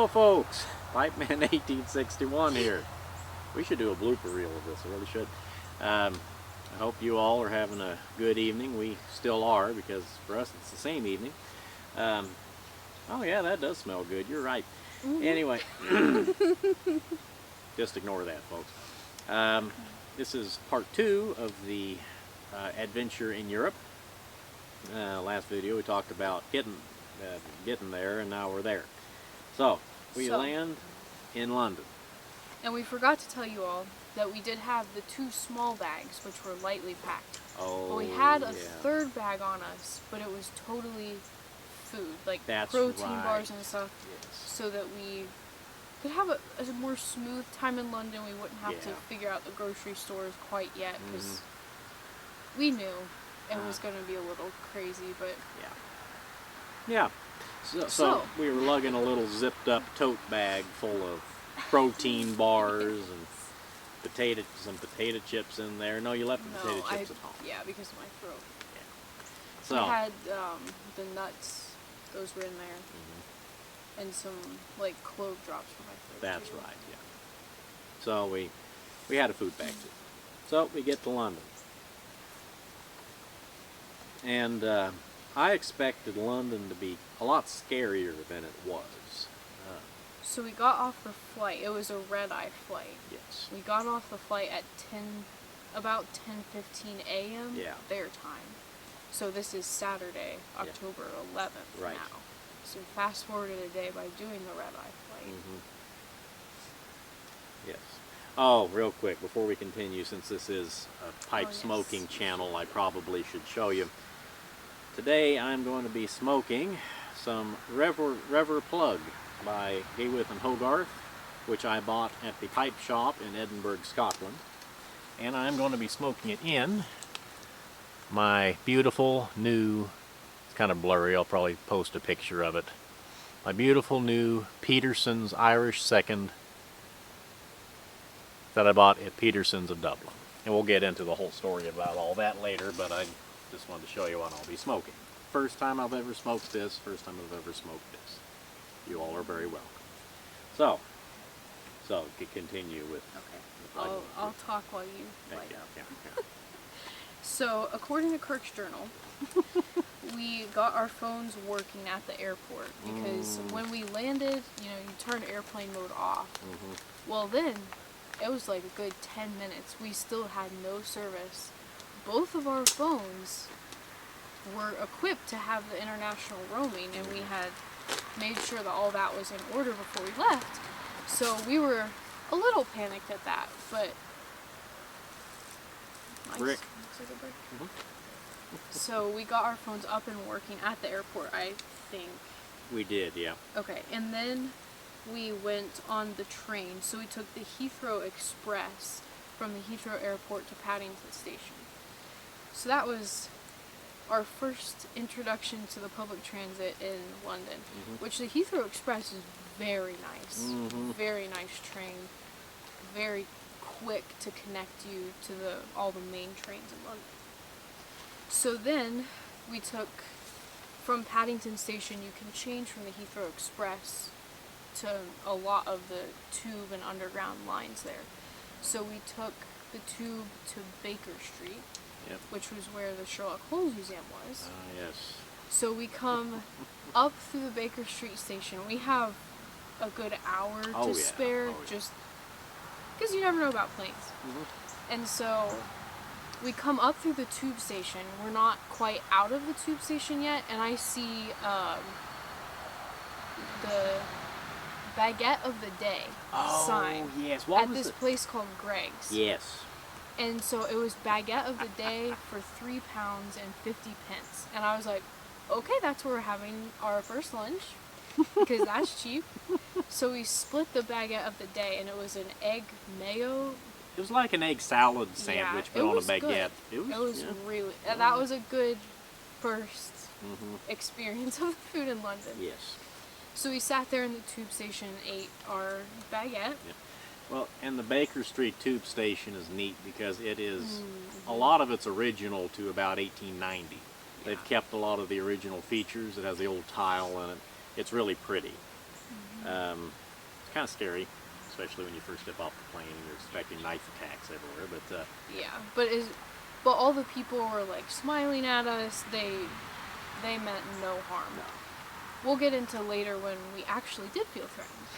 Hello folks, Pipeman 1861 here. We should do a blooper reel of this, I really should. I hope you all are having a good evening. We still are, because for us it's the same evening. Oh yeah, that does smell good, you're right. Anyway, just ignore that, folks. This is part 2 of the adventure in Europe. Last video we talked about getting there, and now we're there. So, we land in London. And we forgot to tell you all that we did have the 2 small bags, which were lightly packed. Oh, but we had a yeah. third bag on us, but it was totally food, like That's protein right. bars and stuff, Yes. so that we could have a more smooth time in London. We wouldn't have to figure out the grocery stores quite yet, because we knew it was going to be a little crazy, but... Yeah. So we were lugging a little zipped up tote bag full of protein bars and some potato chips in there. No, you left the potato chips at home. Yeah, because of my throat. Yeah. So we had the nuts; those were in there, and some like clove drops for my throat. That's right. Yeah. So we had a food bag too. So we get to London, and I expected London to be a lot scarier than it was. So we got off the flight. It was a red-eye flight. Yes. We got off the flight at about 10:15 a.m. their time. So this is Saturday, October 11th now. So fast forwarded a day by doing the red-eye flight. Yes. Oh, real quick, before we continue, since this is a pipe smoking channel, I probably should show you. Today I'm going to be smoking some Rever Plug by Gayworth and Hogarth, which I bought at the pipe shop in Edinburgh, Scotland. And I'm going to be smoking it in my beautiful new, it's kind of blurry, I'll probably post a picture of it, my beautiful new Peterson's Irish Second that I bought at Peterson's of Dublin. And we'll get into the whole story about all that later, but I just wanted to show you what I'll be smoking. First time I've ever smoked this, first time I've ever smoked this. You all are very welcome. So continue with... Okay. I'll talk while you light up. So, according to Kirk's Journal, we got our phones working at the airport, because when we landed, you turn airplane mode off. Well then, it was like a good 10 minutes. We still had no service. Both of our phones were equipped to have the international roaming, and we had made sure that all that was in order before we left. So we were a little panicked at that, but... Brick. So we got our phones up and working at the airport, I think. We did, yeah. Okay, and then we went on the train. So we took the Heathrow Express from the Heathrow Airport to Paddington Station. So that was our first introduction to the public transit in London, which the Heathrow Express is very nice. Very nice train. Very quick to connect you to all the main trains in London. So then we took, from Paddington Station, you can change from the Heathrow Express to a lot of the tube and underground lines there. So we took the tube to Baker Street, which was where the Sherlock Holmes Museum was. Yes. So we come up through the Baker Street station. We have a good hour to spare, just because you never know about planes. And so we come up through the tube station. We're not quite out of the tube station yet, and I see the Baguette of the Day sign at this place called Greg's. Yes. And so it was Baguette of the Day for £3.50. And I was like, okay, that's where we're having our first lunch, because that's cheap. So we split the Baguette of the Day, and it was an egg mayo. It was like an egg salad sandwich, but on a baguette. Good. It was really, that was a good first experience of food in London. Yes. So we sat there in the tube station and ate our baguette. Well, and the Baker Street tube station is neat because it is, a lot of it's original to about 1890. They've kept a lot of the original features. It has the old tile in it. It's really pretty. It's kind of scary, especially when you first step off the plane and you're expecting knife attacks everywhere. But Yeah, but all the people were like smiling at us. They meant no harm. no. We'll get into later when we actually did feel threatened.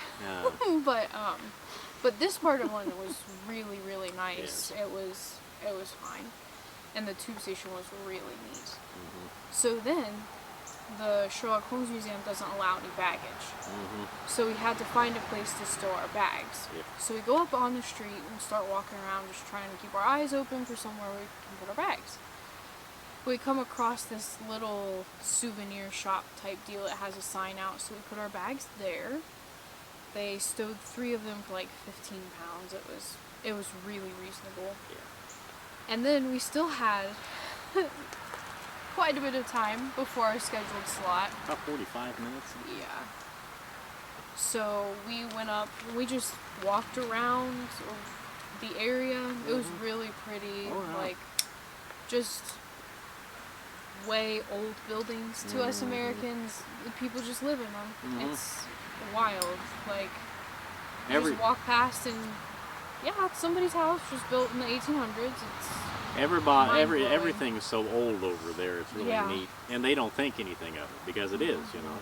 But this part of London was really, really nice. Yes. It was fine, and the tube station was really neat. Mm-hmm. So then, the Sherlock Holmes Museum doesn't allow any baggage. Mm-hmm. So we had to find a place to store our bags. Yep. So we go up on the street and start walking around, just trying to keep our eyes open for somewhere we can put our bags. We come across this little souvenir shop type deal. It has a sign out, so we put our bags there. They stowed 3 of them for like 15 pounds. It was really reasonable. Yeah. And then we still had quite a bit of time before our scheduled slot. About 45 minutes. Yeah. So we went up, we just walked around the area. It was really pretty. Oh, yeah. Like, just way old buildings to us Americans. The people just live in them. It's wild. Like, you just walk past and, yeah, it's somebody's house just built in the 1800s. Everything is so old over there. It's really Yeah. neat, and they don't think anything of it because it is, you know.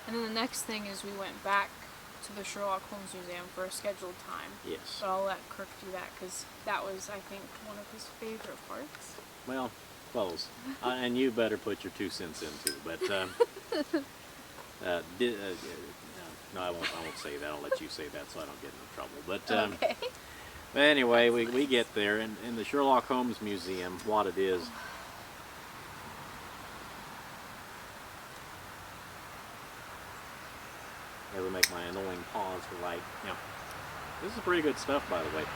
And then the next thing is we went back to the Sherlock Holmes Museum for a scheduled time. Yes. But I'll let Kirk do that because that was, I think, one of his favorite parts. Well, close. And you better put your 2 cents in too. But no, I won't say that. I'll let you say that so I don't get into trouble. But Okay. but anyway, we get there, and in the Sherlock Holmes Museum, what it is. As I make my annoying pause for light. Yeah, this is pretty good stuff, by the way.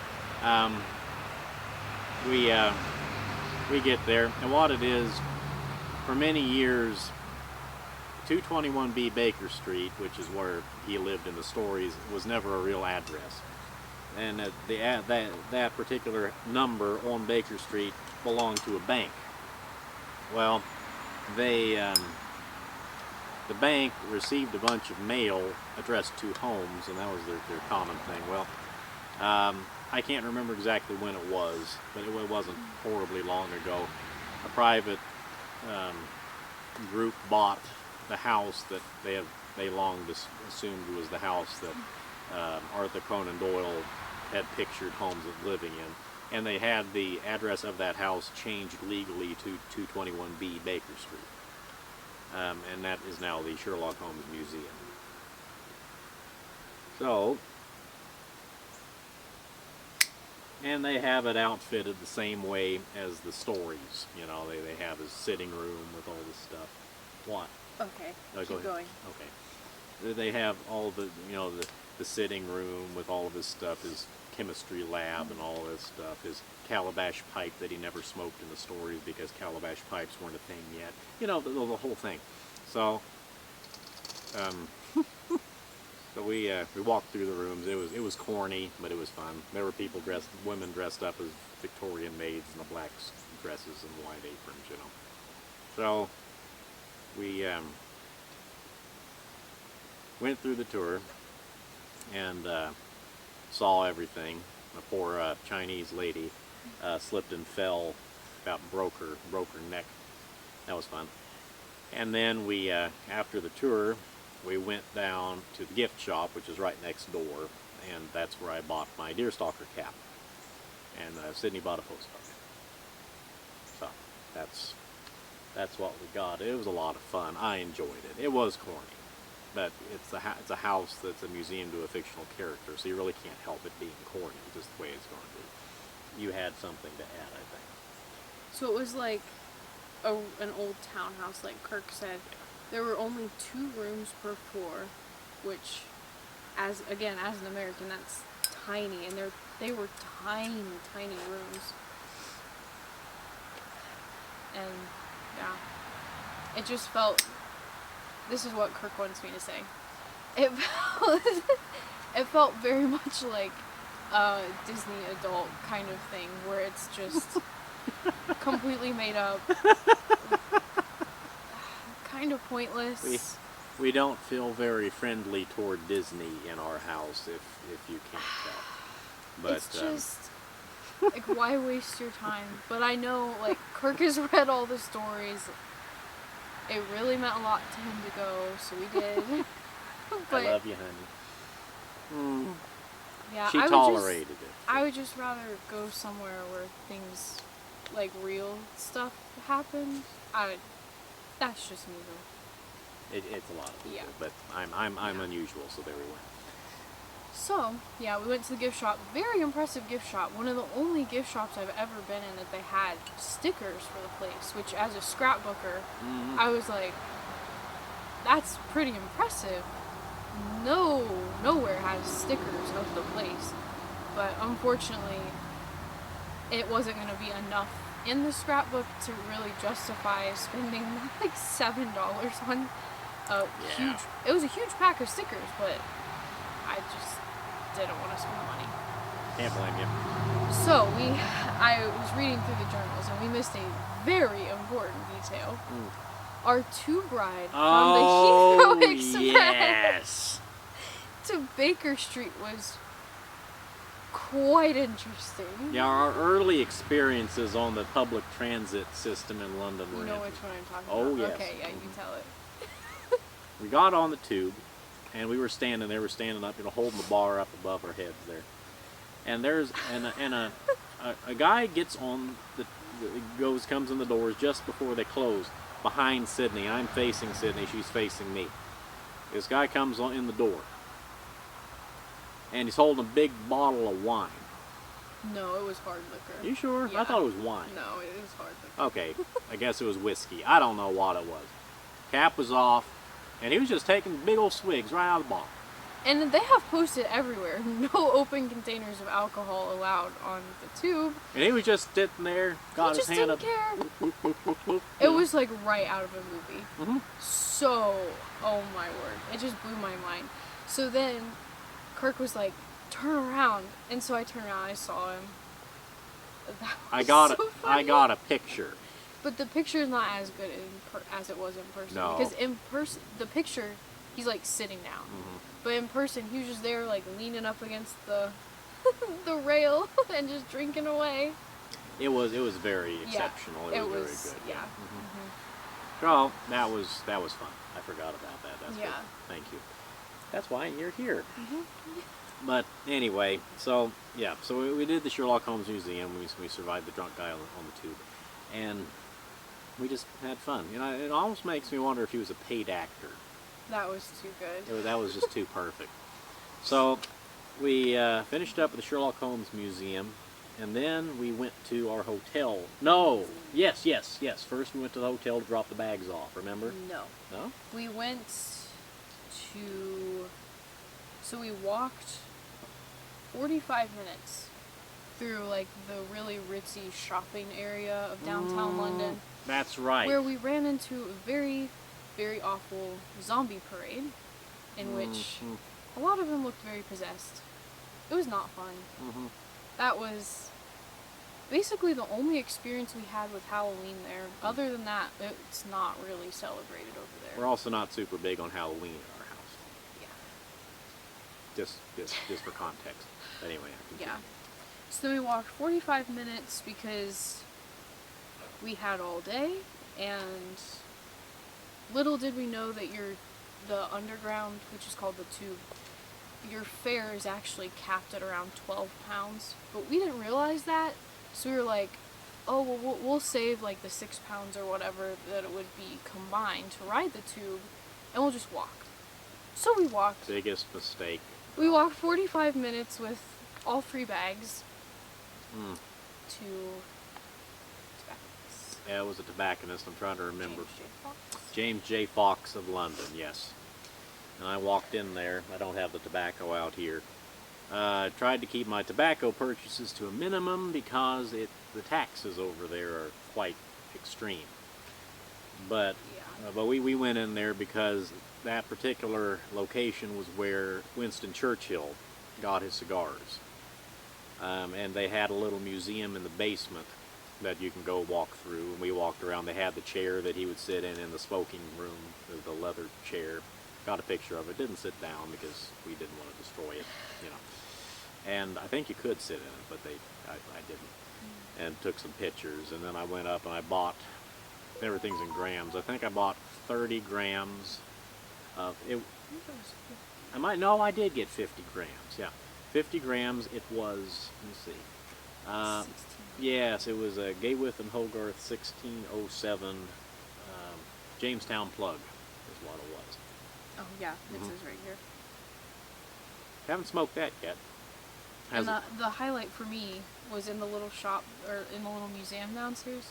We get there, and what it is, for many years, 221B Baker Street, which is where he lived in the stories, was never a real address. And that particular number on Baker Street belonged to a bank. Well, the bank received a bunch of mail addressed to homes, and that was their common thing. Well, I can't remember exactly when it was, but it wasn't horribly long ago. A private group bought the house that they long assumed was the house that Arthur Conan Doyle had pictured Holmes living in, and they had the address of that house changed legally to 221B Baker Street. And that is now the Sherlock Holmes Museum. So, and they have it outfitted the same way as the stories. You know, they have a sitting room with all this stuff. What? Okay, Go keep ahead. going. Okay. They have all the, the sitting room with all of his stuff, his chemistry lab and all this stuff, his calabash pipe that he never smoked in the stories because calabash pipes weren't a thing yet. You know, the whole thing. So, so we walked through the rooms. It was corny, but it was fun. There were women dressed up as Victorian maids in the black dresses and white aprons, you know. So we went through the tour and saw everything. A poor Chinese lady slipped and fell, about broke her neck. That was fun. And then we, after the tour, we went down to the gift shop, which is right next door, and that's where I bought my Deerstalker cap. And Sydney bought a postcard. So that's what we got. It was a lot of fun. I enjoyed it. It was corny, but it's a house that's a museum to a fictional character, so you really can't help it being corny, just the way it's going to be. You had something to add, I think. So it was like an old townhouse, like Kirk said. There were only 2 rooms per floor, which, as an American, that's tiny, and they were tiny rooms. And yeah, it just felt. This is what Kirk wants me to say. it felt, it felt very much like a Disney adult kind of thing, where it's just completely made up, kind of pointless. We don't feel very friendly toward Disney in our house, if you can't tell. But It's just like, why waste your time? But I know, like, Kirk has read all the stories. It really meant a lot to him to go, so we did. But I love you, honey. yeah, She I would tolerated it. I would just rather go somewhere where things like real stuff happen. That's just me though. It's a lot of people, Yeah. but I'm Yeah. unusual, so there we went. So, yeah, we went to the gift shop. Very impressive gift shop. One of the only gift shops I've ever been in that they had stickers for the place, which as a scrapbooker, I was like, that's pretty impressive. Nowhere has stickers of the place. But unfortunately, it wasn't going to be enough in the scrapbook to really justify spending like $7 on a huge. It was a huge pack of stickers, but I just didn't want to spend money. Can't blame you. So I was reading through the journals and we missed a very important detail. Our tube ride from the Heathrow Express yes. to Baker Street was quite interesting. Yeah, our early experiences on the public transit system in London were You know interesting. which one I'm talking Oh, about. yes. Okay, yeah, you tell it. We got on the tube, and we were standing there. We're standing up, holding the bar up above our heads there. And there's a guy gets on comes in the doors just before they close, behind Sydney. I'm facing Sydney. She's facing me. This guy comes in the door, and he's holding a big bottle of wine. No, it was hard liquor. You sure? Yeah. I thought it was wine. No, it was hard liquor. Okay, I guess it was whiskey. I don't know what it was. Cap was off, and he was just taking big old swigs right out of the bottle. And they have posted everywhere, no open containers of alcohol allowed on the tube. And he was just sitting there, got He his just hand didn't up. care. It was like right out of a movie. Mhm. So, oh my word, it just blew my mind. So then Kirk was like, turn around. And so I turned around, I saw him. That I was got so I funny. got a picture. But the picture is not as good as it was in person. No. Because in person, the picture, he's like sitting down. Mhm. But in person, he was just there like leaning up against the the rail and just drinking away. It was very exceptional. Yeah, It was very good. Yeah. Oh, that was fun. I forgot about that. That's Yeah. good. Thank you. That's why you're here. But anyway, so yeah, so we did the Sherlock Holmes Museum. We survived the drunk guy on the tube, and we just had fun. It almost makes me wonder if he was a paid actor. That was too good. That was just too perfect. So we finished up at the Sherlock Holmes Museum, and then we went to our hotel. No, yes. First we went to the hotel to drop the bags off. Remember? No. No? We went to. So we walked 45 minutes through like the really ritzy shopping area of downtown London, That's right. where we ran into a very, very awful zombie parade, in which a lot of them looked very possessed. It was not fun. Mhm. That was basically the only experience we had with Halloween there. Other than that, it's not really celebrated over there. We're also not super big on Halloween in our house. Yeah. Just for context. But anyway, I continue. Yeah. So then we walked 45 minutes because we had all day, and little did we know that the underground, which is called the Tube, your fare is actually capped at around £12. But we didn't realize that, so we were like, oh, well, we'll save like the £6 or whatever that it would be combined to ride the tube, and we'll just walk. So we walked. Biggest mistake. We walked 45 minutes with all 3 bags to tobacconist. Yeah, it was a tobacconist. I'm trying to remember. James J. Fox. James J. Fox of London, yes. And I walked in there. I don't have the tobacco out here. I tried to keep my tobacco purchases to a minimum because the taxes over there are quite extreme. But Yeah. but we went in there because that particular location was where Winston Churchill got his cigars. And they had a little museum in the basement that you can go walk through. And we walked around. They had the chair that he would sit in the smoking room, the leather chair. Got a picture of it. Didn't sit down because we didn't want to destroy it, you know. And I think you could sit in it, but I didn't. And took some pictures. And then I went up and I bought, everything's in grams. I think I bought 30 grams of it. I did get 50 grams. Yeah, 50 grams. It was. Let me see. Yes, it was a Gaywith and Hogarth 1607 Jamestown plug. Is what it was. Oh yeah, it says right here. Haven't smoked that yet. And the highlight for me was in the little shop, or in the little museum downstairs.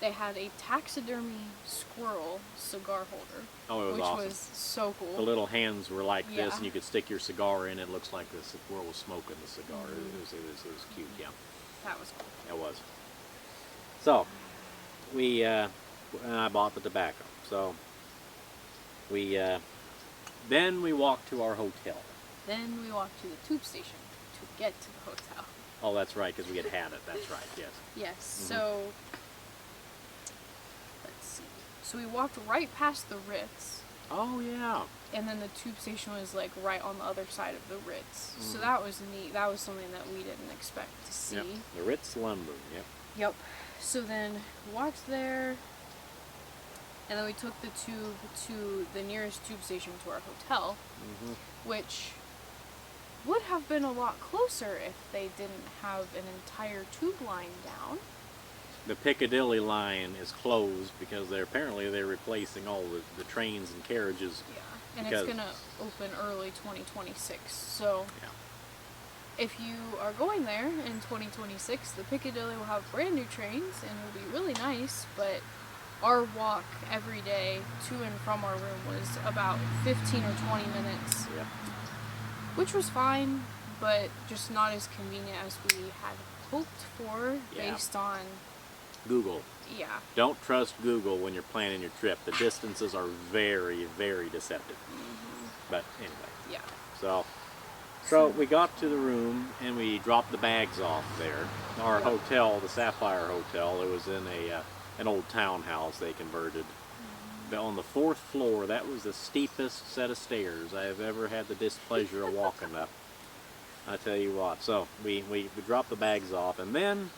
They had a taxidermy squirrel cigar holder. Oh, it was which awesome. Was so cool. The little hands were like this, Yeah. and you could stick your cigar in. It looks like the squirrel was smoking the cigar. It was cute. Yeah, That was cool. it was. So we and I bought the tobacco. So we then we walked to our hotel. Then we walked to the tube station to get to the hotel. Oh, that's right, because we had it. That's right. Yes. Yes. So let's see. So we walked right past the Ritz, Oh yeah. and then the tube station was like right on the other side of the Ritz. So that was neat. That was something that we didn't expect to see. Yep. The Ritz, London. Yep. Yep. So then we walked there, and then we took the tube to the nearest tube station to our hotel, which would have been a lot closer if they didn't have an entire tube line down. The Piccadilly line is closed because they're replacing all the trains and carriages. Yeah. And Because- it's going to open early 2026. So Yeah. if you are going there in 2026, the Piccadilly will have brand new trains and it will be really nice, but our walk every day to and from our room was about 15 or 20 minutes, Yep. which was fine, but just not as convenient as we had hoped for Yeah. based on, Google. yeah. Don't trust Google when you're planning your trip. The distances are very, very deceptive. But anyway, Yeah. so we got to the room and we dropped the bags off there. Our Yep. hotel, the Sapphire Hotel, it was in an old townhouse they converted. On the 4th floor, that was the steepest set of stairs I have ever had the displeasure of walking up. I tell you what. So we dropped the bags off, and then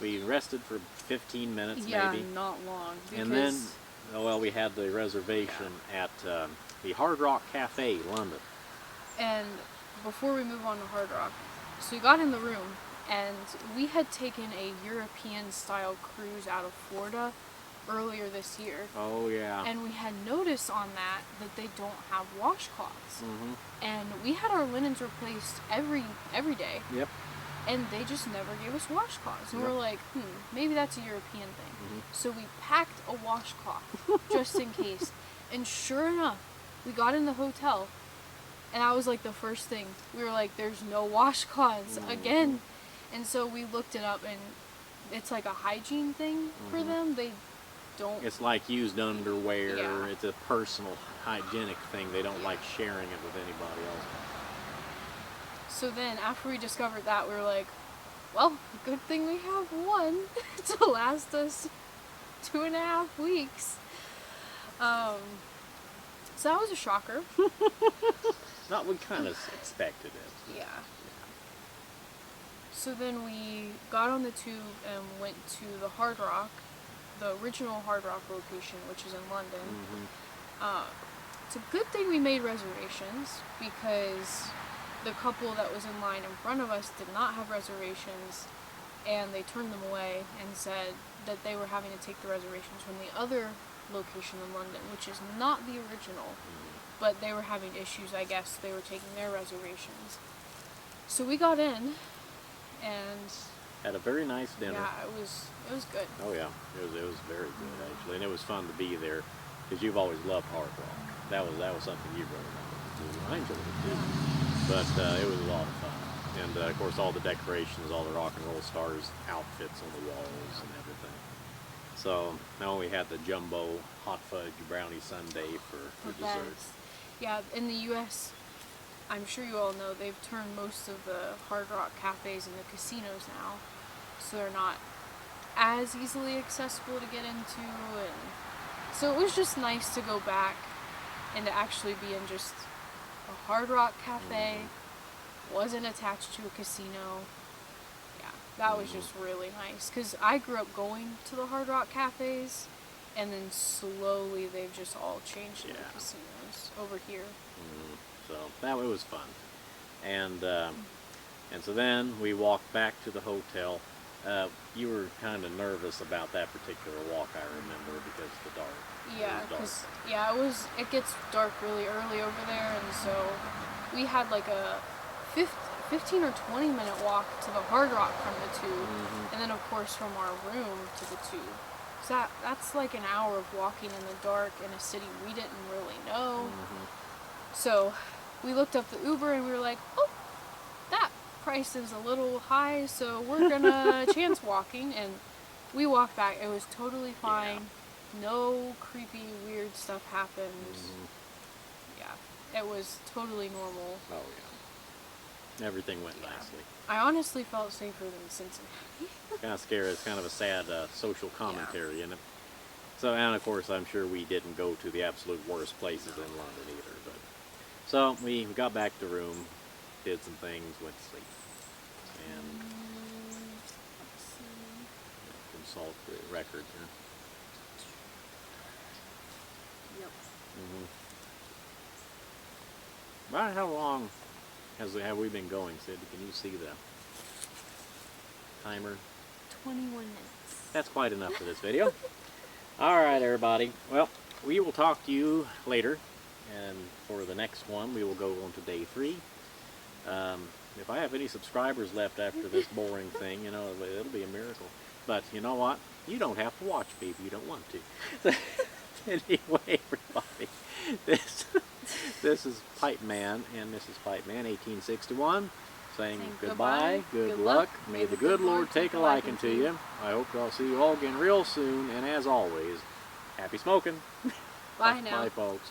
we rested for 15 minutes Yeah, maybe. not long. Because And then, well, we had the reservation at the Hard Rock Cafe, London. And before we move on to Hard Rock, so we got in the room, and we had taken a European-style cruise out of Florida earlier this year. Oh yeah. And we had noticed on that they don't have washcloths. Mhm. And we had our linens replaced every day, Yep. and they just never gave us washcloths. And we're Yep. like, maybe that's a European thing. Mhm. So we packed a washcloth just in case. And sure enough, we got in the hotel, and that was like the first thing. We were like, there's no washcloths again. And so we looked it up, and it's like a hygiene thing for them. They don't. It's like used underwear. Yeah. It's a personal hygienic thing. They don't like sharing it with anybody else. So then, after we discovered that, we were like, well, good thing we have one to last us 2.5 weeks. So that was a shocker. Not we kind of expected it. Yeah. So then we got on the tube and went to the Hard Rock, the original Hard Rock location, which is in London. It's a good thing we made reservations, because the couple that was in line in front of us did not have reservations, and they turned them away and said that they were having to take the reservations from the other location in London, which is not the original, but they were having issues, I guess. They were taking their reservations. So we got in, and Had a very nice dinner. yeah, it was good. Oh yeah, it was very good actually, and it was fun to be there because you've always loved Hard Rock. That was something you really wanted to do. I enjoyed it too, but it was a lot of fun. And of course, all the decorations, all the rock and roll stars outfits on the walls and everything. So now we had the jumbo hot fudge brownie sundae for For dessert. beds. Yeah, in the U.S., I'm sure you all know they've turned most of the Hard Rock cafes into casinos now, so they're not as easily accessible to get into, and so it was just nice to go back and to actually be in just a Hard Rock cafe, wasn't attached to a casino. Yeah, that was just really nice, because I grew up going to the Hard Rock cafes, and then slowly they've just all changed into casinos over here. So that was fun. And so then we walked back to the hotel. You were kind of nervous about that particular walk, I remember, because of the dark. Yeah, It was because it gets dark really early over there, and so we had like a 15 or 20 minute walk to the Hard Rock from the tube, and then of course from our room to the tube. So that's like an hour of walking in the dark in a city we didn't really know. So we looked up the Uber and we were like, oh, that price is a little high, so we're gonna chance walking, and we walked back. It was totally fine. No creepy, weird stuff happened. Yeah, it was totally normal. Oh yeah, everything went nicely. I honestly felt safer than Cincinnati. Kind of scary. It's kind of a sad social commentary in it. So, and of course, I'm sure we didn't go to the absolute worst places in London either. But so we got back to the room, did some things, went to sleep, and consult the records here. Yep. About how long have we been going, Sid? Can you see the timer? 21 minutes. That's quite enough for this video. Alright everybody, well, we will talk to you later, and for the next one we will go on to day 3. If I have any subscribers left after this boring thing, you know, it'll be a miracle. But you know what? You don't have to watch me if you don't want to. Anyway, everybody, this is Pipe Man and Mrs. Pipe Man, 1861, saying goodbye, good luck, may the good Lord take a liking to you. I hope I'll see you all again real soon, and as always, happy smoking. Bye now. Bye, folks.